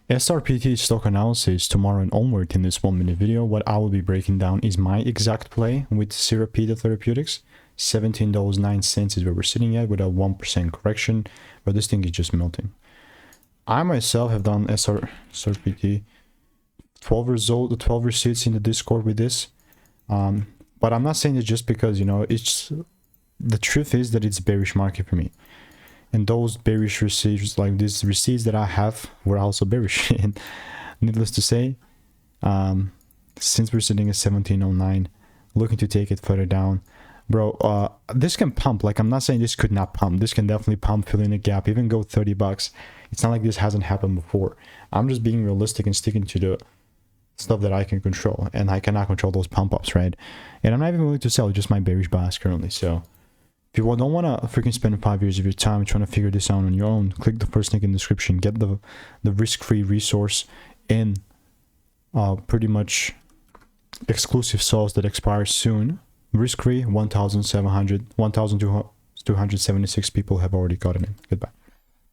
SRPT stock analysis tomorrow and onward. In this 1 minute video, what I will be breaking down is my exact play with Sarepta Therapeutics. $17.09 is where we're sitting at with a 1% correction, but this thing is just melting. I myself have done SRPT 12 receipts in the Discord with this, but I'm not saying it just because, you know, it's the truth is that it's a bearish market for me. And those bearish receipts, like these receipts that I have, were also bearish. And needless to say, since we're sitting at 17.09, looking to take it further down, bro, this can pump. Like, I'm not saying this could not pump. This can definitely pump, fill in a gap, even go 30 bucks. It's not like this hasn't happened before. I'm just being realistic and sticking to the stuff that I can control, and I cannot control those pump ups, right? And I'm not even willing to sell just my bearish bias currently. So if you don't want to freaking spend 5 years of your time trying to figure this out on your own, click the first link in the description. Get the risk-free resource in pretty much exclusive sauce that expires soon. Risk-free, 1,276 people have already gotten it. Goodbye.